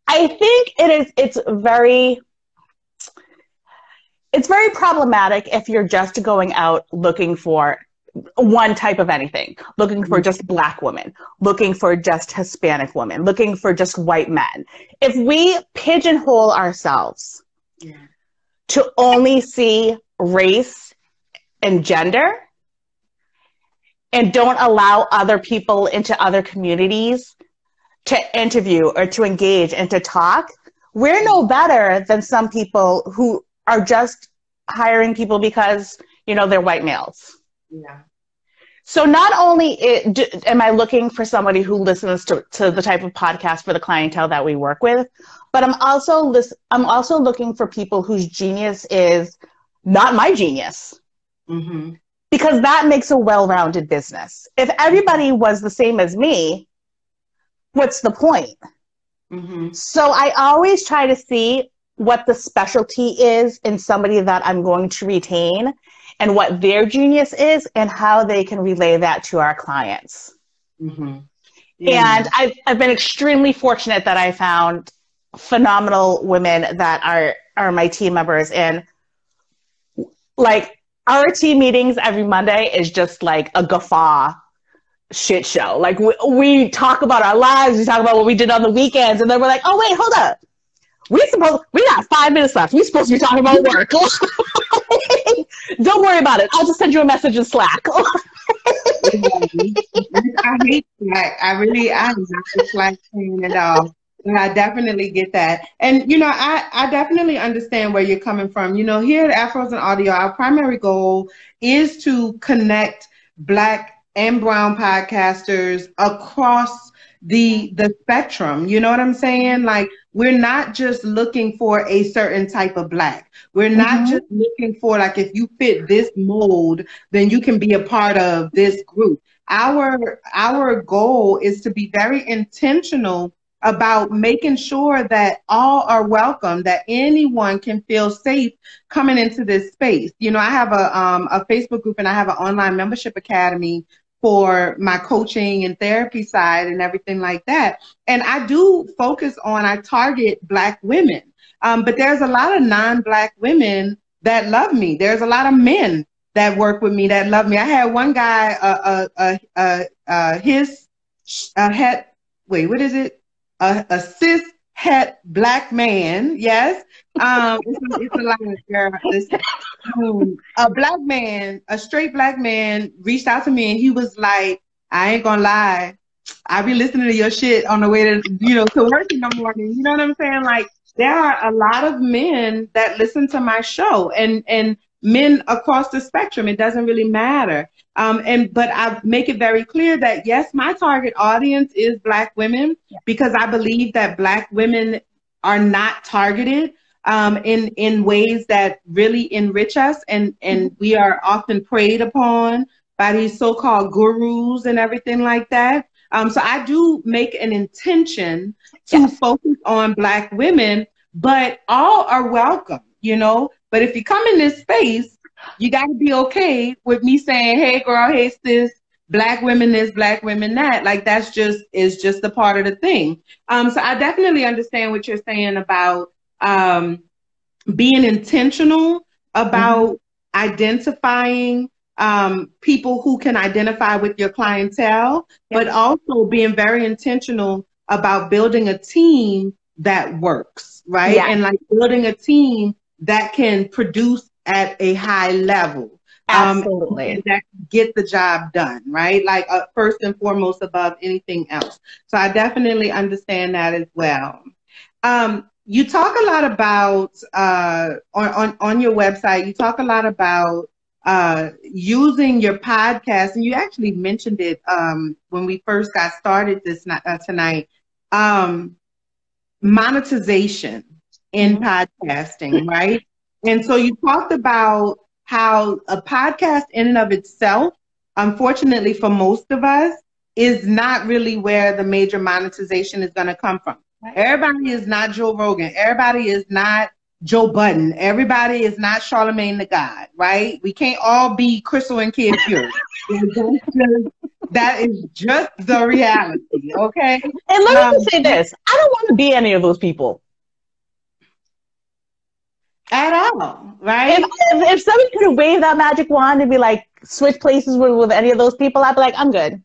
I think it's very problematic if you're just going out looking for one type of anything, looking for just Black women, looking for just Hispanic women, looking for just white men. If we pigeonhole ourselves to only see race and gender and don't allow other people into other communities to interview or to engage and to talk, we're no better than some people who are just hiring people because, they're white males. Yeah. So not only am I looking for somebody who listens to the type of podcast for the clientele that we work with, but I'm also looking for people whose genius is not my genius. Mm-hmm. Because that makes a well-rounded business. If everybody was the same as me, what's the point? Mm-hmm. So I always try to see what the specialty is in somebody that I'm going to retain and what their genius is and how they can relay that to our clients. Mm-hmm. Yeah. And I've been extremely fortunate that I found phenomenal women that are my team members. And like our team meetings every Monday is just like a guffaw shit show. Like we talk about our lives, we talk about what we did on the weekends, and then we're like, oh wait, hold up. We got 5 minutes left. We're supposed to be talking about work. Don't worry about it. I'll just send you a message in Slack. I hate Slack. I'm not a Slack fan at all. And I definitely get that. And, I definitely understand where you're coming from. Here at Afros and Audio, our primary goal is to connect Black and Brown podcasters across the spectrum. You know what I'm saying? Like, we're not just looking for a certain type of Black. We're not just looking for, like, if you fit this mold, then you can be a part of this group. Our goal is to be very intentional about making sure that all are welcome, that anyone can feel safe coming into this space. I have a Facebook group and I have an online membership academy for my coaching and therapy side and everything like that. And I do I target Black women. But there's a lot of non-Black women that love me. There's a lot of men that work with me that love me. I had one guy, a cis het Black man. Yes. It's a lot of girl. A Black man, a straight Black man reached out to me and he was like, I ain't gonna lie. I be listening to your shit on the way to, to work in the morning. You know what I'm saying? Like, there are a lot of men that listen to my show, and men across the spectrum. It doesn't really matter. But I make it very clear that yes, my target audience is Black women, because I believe that Black women are not targeted in ways that really enrich us, and we are often preyed upon by these so-called gurus and everything like that. So I do make an intention to focus on Black women, but all are welcome, But if you come in this space, you got to be okay with me saying, hey, girl, hey, sis, Black women this, Black women that. Like, is just a part of the thing. So I definitely understand what you're saying about being intentional about identifying people who can identify with your clientele, but also being very intentional about building a team that works, right? And like building a team that can produce at a high level. Absolutely. And that can get the job done, right? Like first and foremost above anything else. So I definitely understand that as well. You talk a lot about, on your website, you talk a lot about using your podcast, and you actually mentioned it when we first got started tonight, monetization in podcasting, right? And so you talked about how a podcast in and of itself, unfortunately for most of us, is not really where the major monetization is going to come from. Everybody is not Joe Rogan. Everybody is not Joe Budden. Everybody is not Charlemagne the God, right? We can't all be Crystal and Kid Fury. That is just the reality, okay? And let me just say this. I don't want to be any of those people. At all, right? If somebody could have waved that magic wand and be like, switch places with any of those people, I'd be like, I'm good.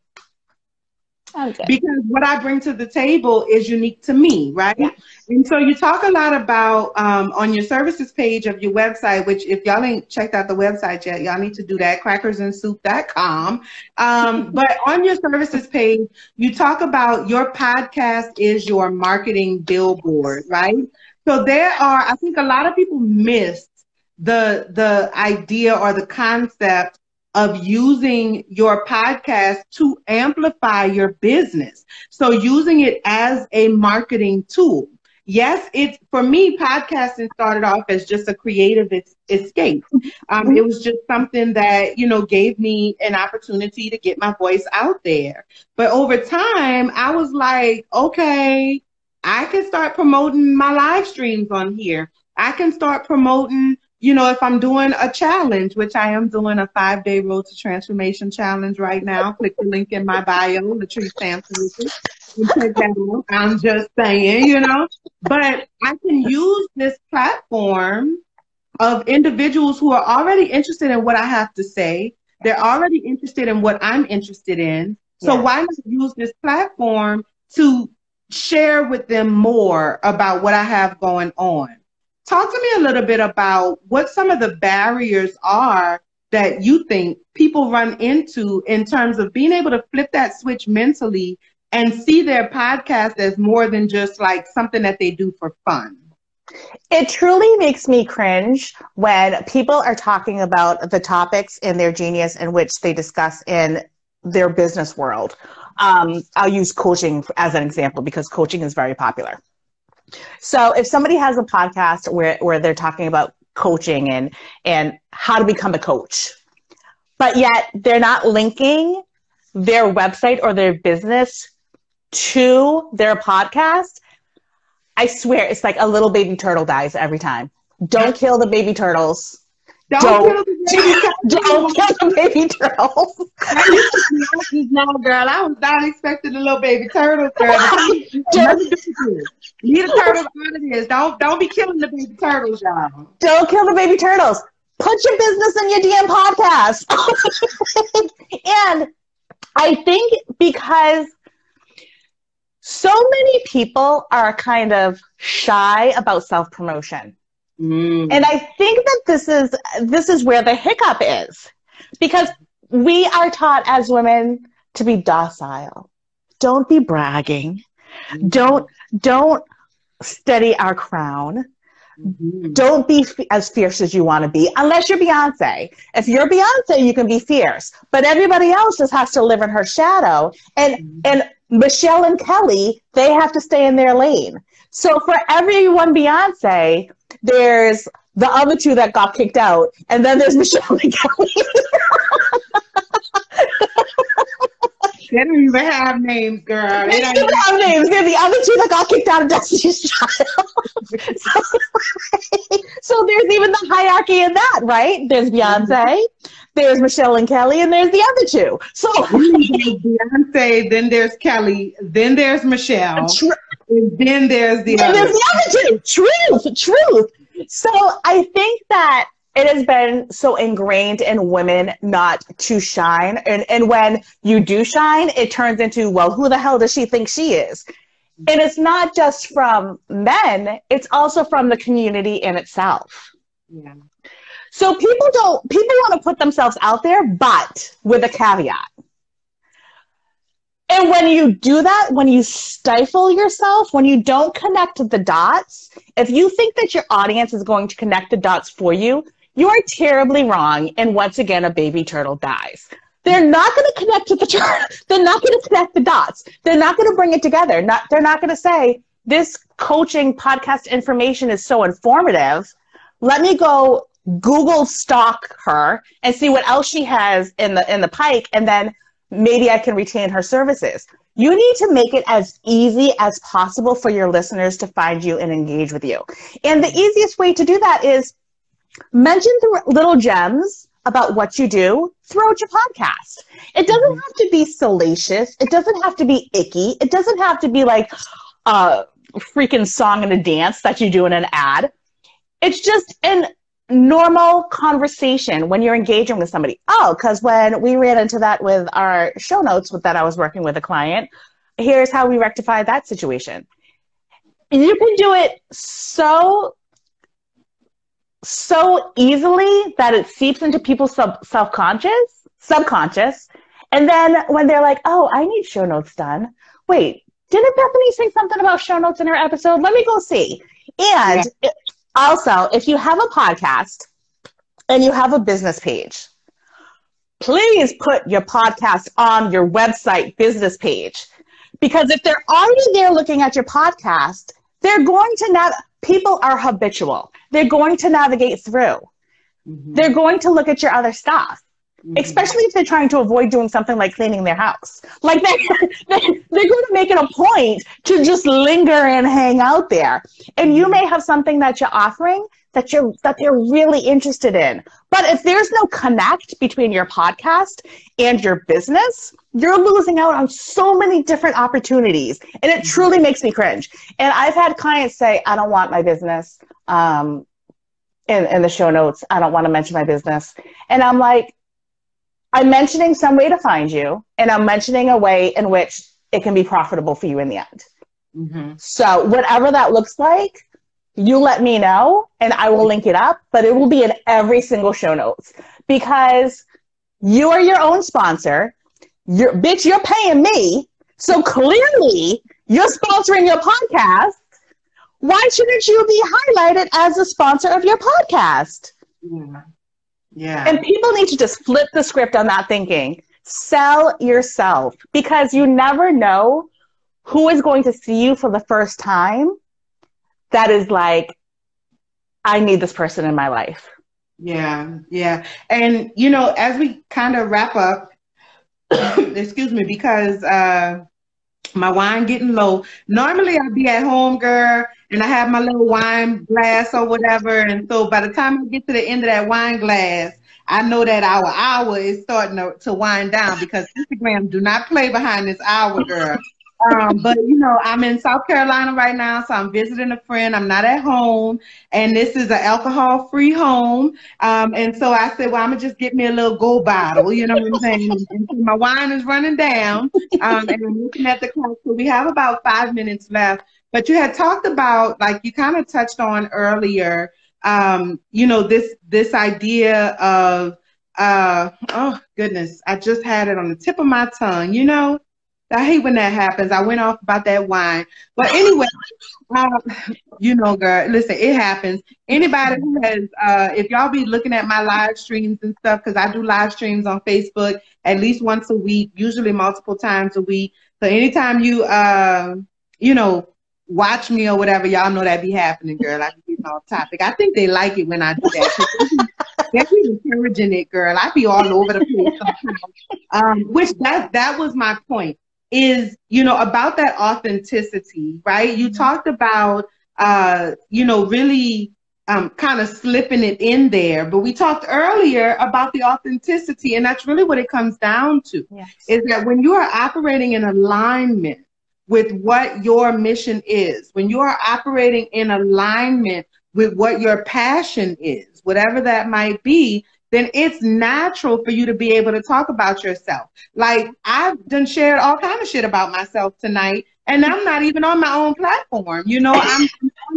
Because what I bring to the table is unique to me, right? Yeah. And so you talk a lot about on your services page of your website, which if y'all ain't checked out the website yet, y'all need to do that, crackersandsoup.com. But on your services page, you talk about your podcast is your marketing billboard, right? So I think a lot of people missed the idea or the concept of using your podcast to amplify your business. So using it as a marketing tool. Yes, for me, podcasting started off as just a creative escape. It was just something that, gave me an opportunity to get my voice out there. But over time, I was like, okay, I can start promoting my live streams on here. I can start promoting, if I'm doing a challenge, which I am doing a 5-day Road to Transformation challenge right now. Click the link in my bio, Latrice Sampson Richards. Check that out. I'm just saying, But I can use this platform of individuals who are already interested in what I have to say. They're already interested in what I'm interested in. So why not use this platform to share with them more about what I have going on? Talk to me a little bit about what some of the barriers are that you think people run into in terms of being able to flip that switch mentally and see their podcast as more than just like something that they do for fun. It truly makes me cringe when people are talking about the topics in their genius in which they discuss in their business world. I'll use coaching as an example because coaching is very popular. So if somebody has a podcast where they're talking about coaching and how to become a coach, but yet they're not linking their website or their business to their podcast, I swear it's like a little baby turtle dies every time. Don't kill the baby turtles. Don't kill the baby turtles. No, girl, I was not expecting the little baby turtles, girl. Leave the turtles out of this. Don't be killing the baby turtles, y'all. Don't kill the baby turtles. Put your business in your damn podcast. And I think because so many people are kind of shy about self-promotion. And I think that this is where the hiccup is, because we are taught as women to be docile, don't be bragging. Mm-hmm. Don't steady our crown. Mm-hmm. Don't be as fierce as you want to be, unless you're Beyonce. If you're Beyonce, you can be fierce, but everybody else just has to live in her shadow. And Michelle and Kelly, they have to stay in their lane. So for everyone Beyonce, there's the other two that got kicked out, and then there's Michelle and Kelly. They don't even have names, girl. They don't even have names. They're the other two that got kicked out of Destiny's Child. So there's even the hierarchy in that, right? There's Beyonce, there's Michelle and Kelly, and there's the other two. So Beyonce, then there's Kelly, then there's Michelle, and then there's the other two. Truth. So I think that it has been so ingrained in women not to shine. And when you do shine, it turns into, well, who the hell does she think she is? And it's not just from men, it's also from the community in itself. Yeah. So people want to put themselves out there, but with a caveat. And when you do that, when you stifle yourself, when you don't connect the dots, if you think that your audience is going to connect the dots for you, you are terribly wrong. And once again, a baby turtle dies. They're not going to connect to the turtle. They're not going to connect the dots. They're not going to bring it together. They're not going to say, this coaching podcast information is so informative. Let me go Google stalk her and see what else she has in the pike. And then maybe I can retain her services. You need to make it as easy as possible for your listeners to find you and engage with you. And the easiest way to do that is mention the little gems about what you do throughout your podcast. It doesn't have to be salacious. It doesn't have to be icky. It doesn't have to be like a freaking song and a dance that you do in an ad. It's just an normal conversation when you're engaging with somebody. Oh, because when we ran into that with our show notes that I was working with a client, here's how we rectified that situation. You can do it so easily that it seeps into people's subconscious. And then when they're like, oh, I need show notes done. Wait, didn't Bethany say something about show notes in her episode? Let me go see. And also, if you have a podcast and you have a business page, please put your podcast on your website business page. Because if they're already there looking at your podcast, they're going to people are habitual. They're going to navigate through. Mm-hmm. They're going to look at your other stuff, especially if they're trying to avoid doing something like cleaning their house. Like they're going to make it a point to just linger and hang out there. And you may have something that you're offering that they're really interested in. But if there's no connect between your podcast and your business, you're losing out on so many different opportunities. And it truly makes me cringe. And I've had clients say, I don't want my business in the show notes. I don't want to mention my business. And I'm like, I'm mentioning some way to find you. And I'm mentioning a way in which it can be profitable for you in the end. Mm-hmm. So whatever that looks like, you let me know and I will link it up, but it will be in every single show notes because you are your own sponsor. You're paying me. So clearly you're sponsoring your podcast. Why shouldn't you be highlighted as a sponsor of your podcast? Yeah. And people need to just flip the script on that thinking. Sell yourself because you never know who is going to see you for the first time. That is like, I need this person in my life. Yeah. And, as we kind of wrap up, excuse me, because my wine getting low. Normally I'd be at home, girl, and I have my little wine glass or whatever. And so by the time I get to the end of that wine glass, I know that our hour is starting to wind down because Instagram do not play behind this hour, girl. But I'm in South Carolina right now, so I'm visiting a friend. I'm not at home, and this is an alcohol-free home. And so I said, well, I'm gonna just get me a little gold bottle. You know what I'm saying? And so my wine is running down, and I'm looking at the clock. So we have about 5 minutes left. But you had talked about, like you kind of touched on earlier, this idea of, oh goodness, I just had it on the tip of my tongue. I hate when that happens. I went off about that wine. But anyway, um, girl, listen, it happens. Anybody who has, if y'all be looking at my live streams and stuff, because I do live streams on Facebook at least once a week, usually multiple times a week. So anytime watch me or whatever, y'all know that be happening, girl. I be getting off topic. I think they like it when I do that. They be encouraging it, girl. I be all over the place sometimes. Which that was my point. Is, about that authenticity, right? You talked about, really kind of slipping it in there. But we talked earlier about the authenticity, and that's really what it comes down to. Yes. Is that when you are operating in alignment with what your mission is, when you are operating in alignment with what your passion is, whatever that might be, then it's natural for you to be able to talk about yourself. Like, I've done shared all kind of shit about myself tonight, and I'm not even on my own platform. I'm on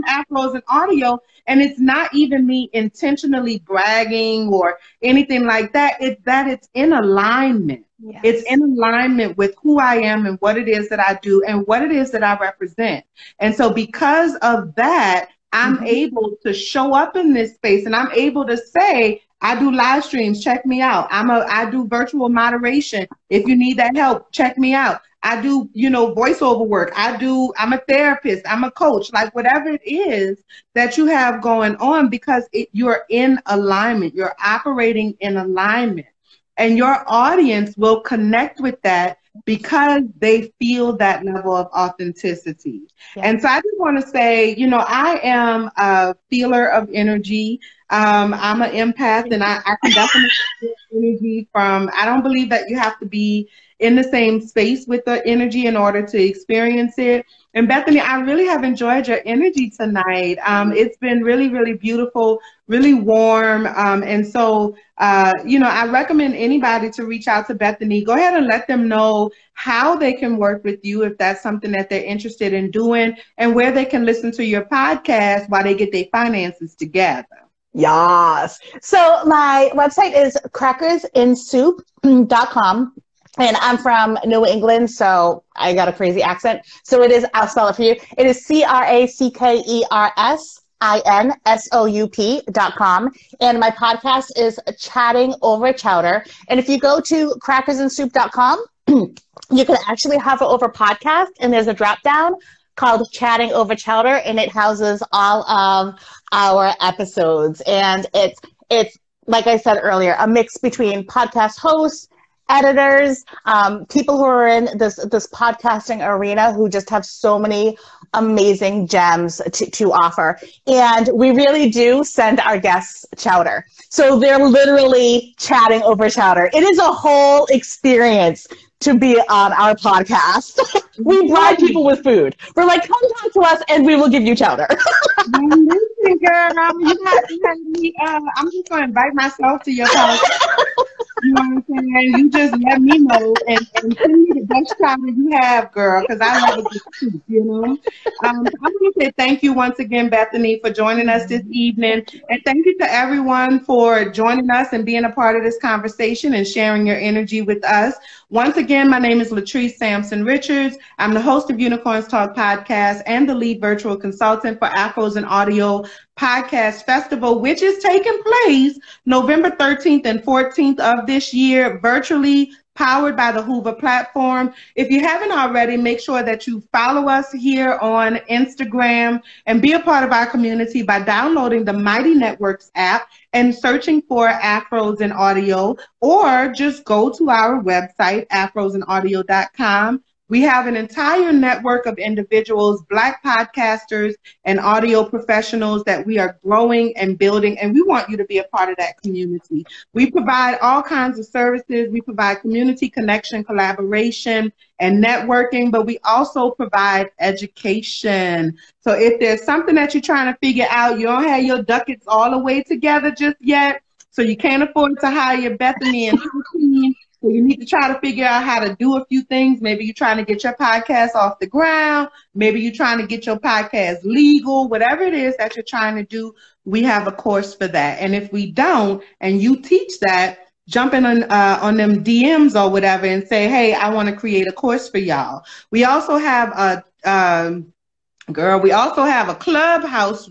Afros and Audio, and it's not even me intentionally bragging or anything like that. It's that it's in alignment. Yes. It's in alignment with who I am and what it is that I do and what it is that I represent. And so because of that, I'm able to show up in this space, and I'm able to say, I do live streams. Check me out. I do virtual moderation. If you need that help, check me out. I do, voiceover work. I'm a therapist. I'm a coach, like whatever it is that you have going on, because you're in alignment. You're operating in alignment, and your audience will connect with that because they feel that level of authenticity. Yeah. And so I just want to say, I am a feeler of energy. I'm an empath, and I can definitely feel energy from, I don't believe that you have to be in the same space with the energy in order to experience it. And Bethany, I really have enjoyed your energy tonight. It's been really, really beautiful, really warm. And so, I recommend anybody to reach out to Bethany. Go ahead and let them know how they can work with you if that's something that they're interested in doing, and where they can listen to your podcast while they get their finances together. Yes. So my website is crackersinsoup.com. And I'm from New England, so I got a crazy accent. So I'll spell it for you. It is crackersinsoup.com. And my podcast is Chatting Over Chowder. And if you go to crackersinsoup.com, you can actually hover over podcast, and there's a drop down called Chatting Over Chowder, and it houses all of our episodes. And it's like I said earlier, a mix between podcast hosts, editors, people who are in this podcasting arena who just have so many amazing gems to offer. And we really do send our guests chowder. So they're literally chatting over chowder. It is a whole experience to be on our podcast. We bribe people with food. We're like, come talk to us and we will give you chowder. Listen, girl, you have me, I'm just going to invite myself to your podcast. You know what I'm saying? You just let me know and send me the best chowder you have, girl, because I love it too, I want to say thank you once again, Bethany, for joining us this evening. And thank you to everyone for joining us and being a part of this conversation and sharing your energy with us. Once again, my name is Latrice Sampson Richards. I'm the host of Unicorns Talk Podcast and the lead virtual consultant for Afros and Audio Podcast Festival, which is taking place November 13th and 14th of this year, virtually, powered by the Hoover platform. If you haven't already, make sure that you follow us here on Instagram and be a part of our community by downloading the Mighty Networks app and searching for Afros and Audio, or just go to our website, afrosandaudio.com. We have an entire network of individuals, Black podcasters and audio professionals that we are growing and building, and we want you to be a part of that community. We provide all kinds of services. We provide community connection, collaboration, and networking, but we also provide education. So if there's something that you're trying to figure out, you don't have your ducats all the way together just yet, so you can't afford to hire Bethany and her team, so you need to try to figure out how to do a few things. Maybe you're trying to get your podcast off the ground. Maybe you're trying to get your podcast legal. Whatever it is that you're trying to do, we have a course for that. And if we don't, and you teach that, jump in on them DMs or whatever and say, hey, I want to create a course for y'all. We also have we also have a clubhouse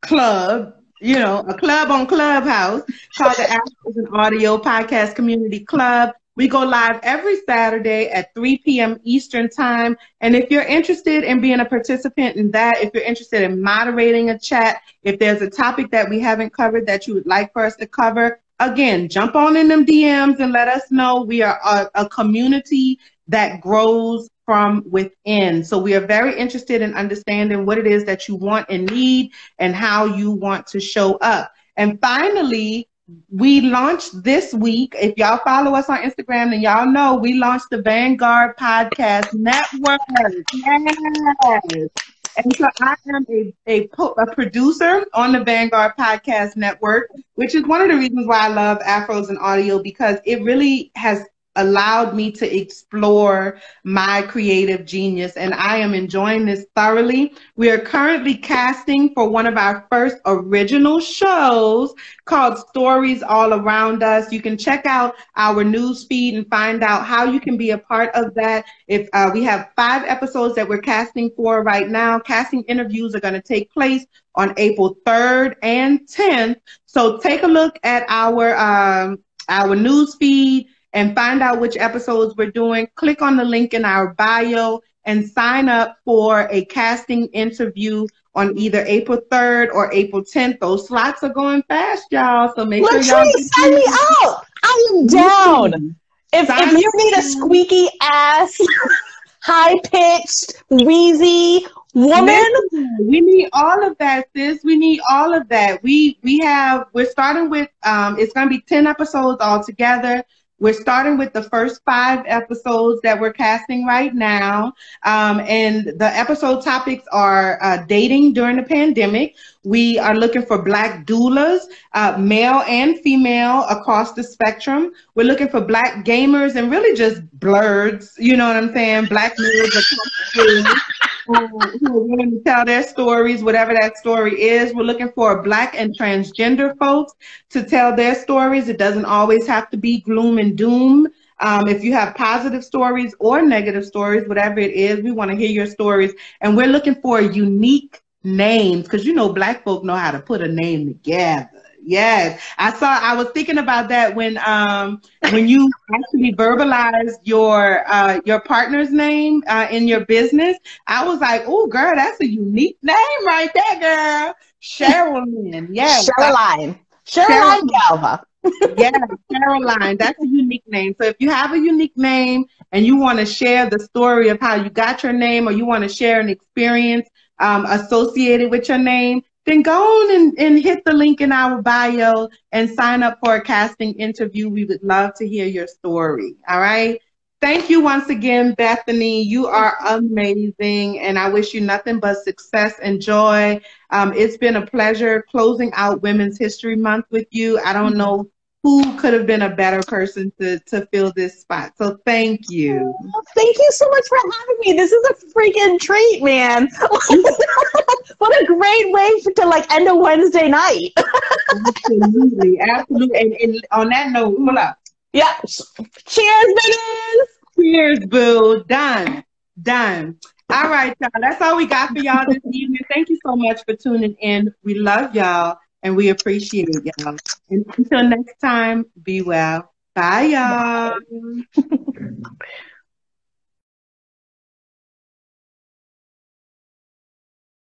club, a club on Clubhouse called the Afros and Audio Podcast Community Club. We go live every Saturday at 3 p.m. Eastern Time. And if you're interested in being a participant in that, if you're interested in moderating a chat, if there's a topic that we haven't covered that you would like for us to cover, again, jump on in them DMs and let us know. We are a community that grows from within. So we are very interested in understanding what it is that you want and need and how you want to show up. And finally, we launched this week. If y'all follow us on Instagram, then y'all know we launched the Vanguard Podcast Network. Yes. And so I am a producer on the Vanguard Podcast Network, which is one of the reasons why I love Afros and Audio, because it really has allowed me to explore my creative genius, and I am enjoying this thoroughly. We are currently casting for one of our first original shows called Stories All Around Us. You can check out our news feed and find out how you can be a part of that. If we have 5 episodes that we're casting for right now. Casting interviews are going to take place on April 3rd and 10th. So take a look at our news feed and find out which episodes we're doing. Click on the link in our bio and sign up for a casting interview on either April 3rd or April 10th. Those slots are going fast, y'all. So make sure y'all sign me out. I am down. If you need a squeaky ass, high pitched, wheezy woman, we need all of that, sis. We need all of that. We're starting with it's going to be 10 episodes altogether. We're starting with the first 5 episodes that we're casting right now. And the episode topics are dating during the pandemic. We are looking for Black doulas, male and female across the spectrum. We're looking for Black gamers and really just blurs, you know what I'm saying? Black nerds across the who are willing to tell their stories, whatever that story is. We're looking for Black and transgender folks to tell their stories. It doesn't always have to be gloom and doom. If you have positive stories or negative stories, whatever it is, we want to hear your stories. And we're looking for unique names, because Black folk know how to put a name together. Yes, I was thinking about that when you actually verbalized your partner's name in your business. I was like, oh, girl, that's a unique name right there, girl. Sherilyn. Yes. Sherilyn Galva. Yeah, Caroline. That's a unique name. So if you have a unique name and you want to share the story of how you got your name, or you want to share an experience associated with your name, then go on and hit the link in our bio and sign up for a casting interview. We would love to hear your story. All right. Thank you once again, Bethany. You are amazing, and I wish you nothing but success and joy. It's been a pleasure closing out Women's History Month with you. I don't know who could have been a better person to fill this spot. So thank you. Oh, thank you so much for having me. This is a freaking treat, man. What a great way to end a Wednesday night. Absolutely. And on that note, hold up. Yeah. Cheers, babies. Cheers, boo. Done. All right, y'all. That's all we got for y'all this evening. Thank you so much for tuning in. We love y'all and we appreciate y'all. And until next time, be well. Bye, y'all.